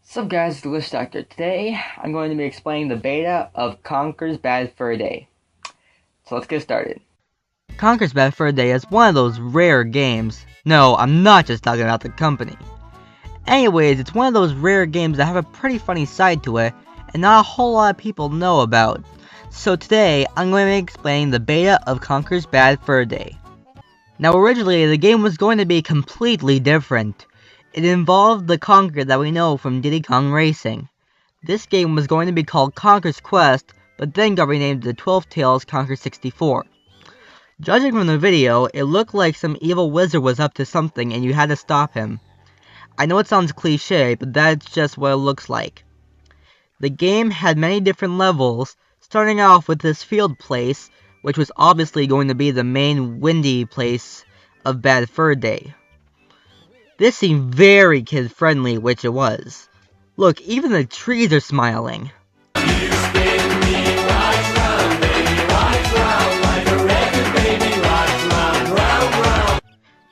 What's up guys, it's the List Doctor. Today, I'm going to be explaining the beta of Conker's Bad Fur Day. So let's get started. Conker's Bad Fur Day is one of those rare games. No, I'm not just talking about the company. Anyways, it's one of those rare games that have a pretty funny side to it, and not a whole lot of people know about. So today, I'm going to be explaining the beta of Conker's Bad Fur Day. Now originally, the game was going to be completely different. It involved the Conker that we know from Diddy Kong Racing. This game was going to be called Conker's Quest, but then got renamed to 12 Tales Conker 64. Judging from the video, it looked like some evil wizard was up to something and you had to stop him. I know it sounds cliche, but that's just what it looks like. The game had many different levels, starting off with this field place, which was obviously going to be the main windy place of Bad Fur Day. This seemed very kid-friendly, which it was. Look, even the trees are smiling.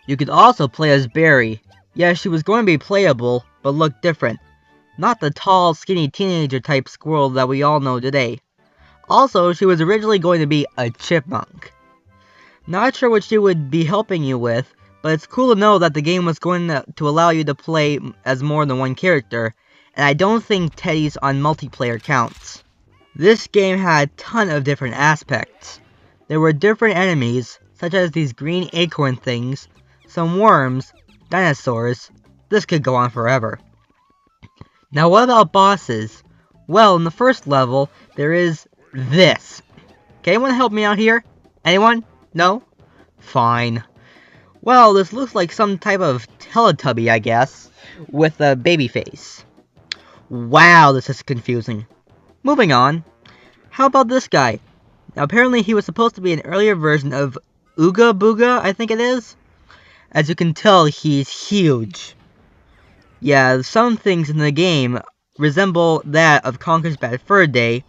You could also play as Barry. Yeah, she was going to be playable, but looked different. Not the tall, skinny teenager type squirrel that we all know today. Also, she was originally going to be a chipmunk. Not sure what she would be helping you with, but it's cool to know that the game was going to allow you to play as more than one character, and I don't think Teddy's on multiplayer counts. This game had a ton of different aspects. There were different enemies, such as these green acorn things, some worms, dinosaurs. This could go on forever. Now what about bosses? Well, in the first level, there is this. Can anyone help me out here? Anyone? No? Fine. Well, this looks like some type of Teletubby, I guess, with a baby face. Wow, this is confusing. Moving on. How about this guy? Now, apparently he was supposed to be an earlier version of Ooga Booga, I think it is. As you can tell, he's huge. Yeah, some things in the game resemble that of Conker's Bad Fur Day,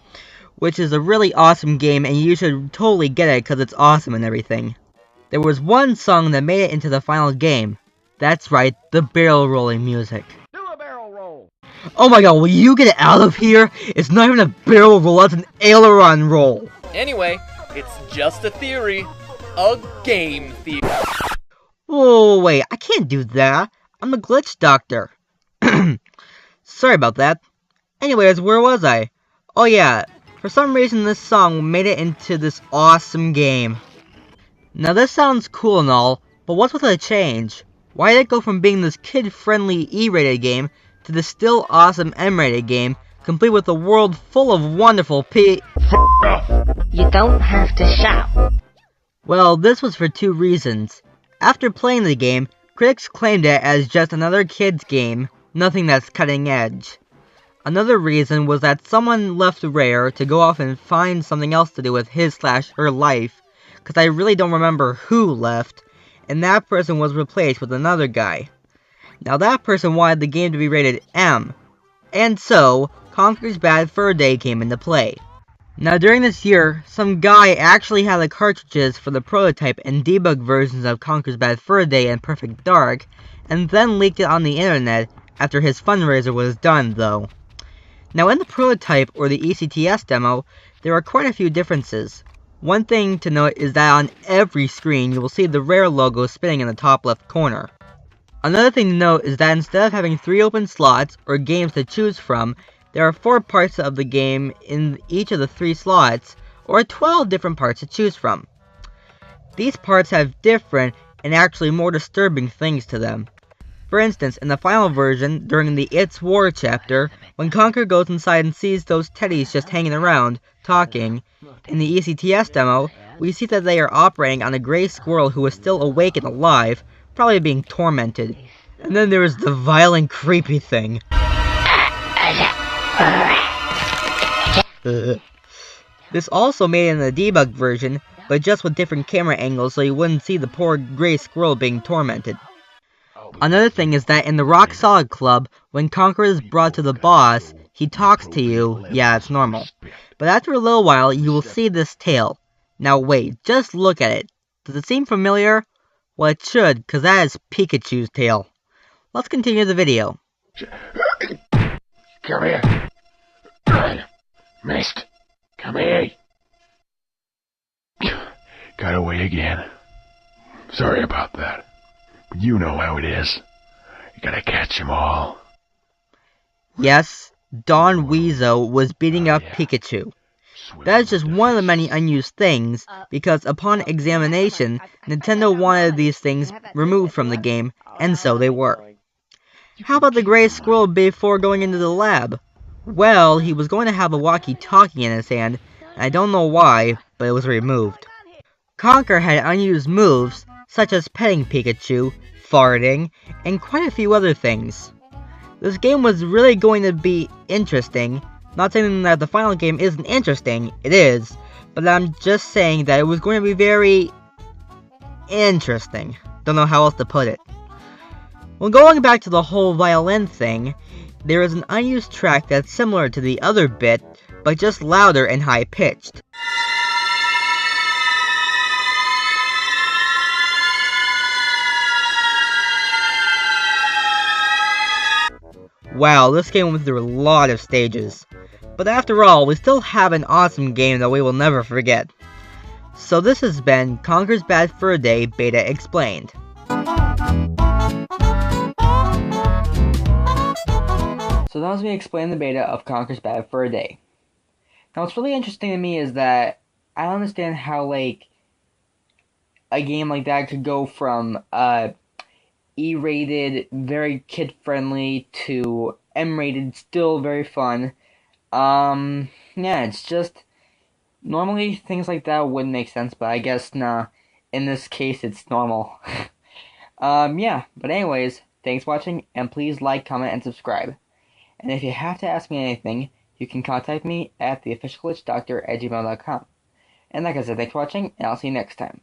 which is a really awesome game, and you should totally get it because it's awesome and everything. There was one song that made it into the final game. That's right, the barrel rolling music. Do a barrel roll! Oh my god, will you get out of here? It's not even a barrel roll, it's an aileron roll. Anyway, it's just a theory. A game theory. Oh wait, I can't do that. I'm a glitch doctor. Sorry about that. Anyways, where was I? Oh yeah, for some reason this song made it into this awesome game. Now this sounds cool and all, but what's with the change? Why did it go from being this kid-friendly E-rated game to this still awesome M-rated game, complete with a world full of wonderful You don't have to shout. Well, this was for two reasons. After playing the game, critics claimed it as just another kid's game, nothing that's cutting edge. Another reason was that someone left Rare to go off and find something else to do with his/her life, because I really don't remember who left, and that person was replaced with another guy. Now that person wanted the game to be rated M, and so, Conker's Bad Fur Day came into play. Now during this year, some guy actually had the cartridges for the prototype and debug versions of Conker's Bad Fur Day and Perfect Dark, and then leaked it on the internet after his fundraiser was done though. Now in the prototype or the ECTS demo, there are quite a few differences. One thing to note is that on every screen you will see the Rare logo spinning in the top left corner. Another thing to note is that instead of having 3 open slots or games to choose from, there are 4 parts of the game in each of the 3 slots, or 12 different parts to choose from. These parts have different and actually more disturbing things to them. For instance, in the final version, during the It's War chapter, when Conker goes inside and sees those teddies just hanging around, talking, in the ECTS demo, we see that they are operating on a gray squirrel who is still awake and alive, probably being tormented. And then there is the violent, creepy thing. This also made it in the debug version, but just with different camera angles so you wouldn't see the poor gray squirrel being tormented. Another thing is that in the Rock Solid Club, when Conker is brought to the boss, he talks to you. Yeah, it's normal. But after a little while, you will see this tail. Now wait, just look at it. Does it seem familiar? Well, it should, because that is Pikachu's tail. Let's continue the video. Come here. Missed. Come here. Got away again. Sorry about that. But you know how it is. You gotta catch 'em all. Yes, Don Weasel was beating up Pikachu. That is just one of the many unused things, because upon examination, Nintendo wanted these things removed from the game, and so they were. How about the gray squirrel before going into the lab? Well, he was going to have a walkie-talkie in his hand, and I don't know why, but it was removed. Conker had unused moves, such as petting Pikachu, farting, and quite a few other things. This game was really going to be interesting. Not saying that the final game isn't interesting, it is, but I'm just saying that it was going to be very interesting. Don't know how else to put it. Well, going back to the whole violin thing, there is an unused track that's similar to the other bit, but just louder and high-pitched. Wow, this game went through a lot of stages. But after all, we still have an awesome game that we will never forget. So this has been Conker's Bad Fur Day Beta Explained. So that was me explaining the beta of Conker's Bad Fur Day. Now what's really interesting to me is that I don't understand how, like, a game like that could go from, E-rated, very kid-friendly, to M-rated, still very fun. Yeah, it's just, normally things like that wouldn't make sense, but I guess, nah, in this case, it's normal. Yeah, but anyways, thanks for watching, and please like, comment, and subscribe. And if you have to ask me anything, you can contact me at theofficialglitchdoctor@gmail.com. And like I said, thanks for watching, and I'll see you next time.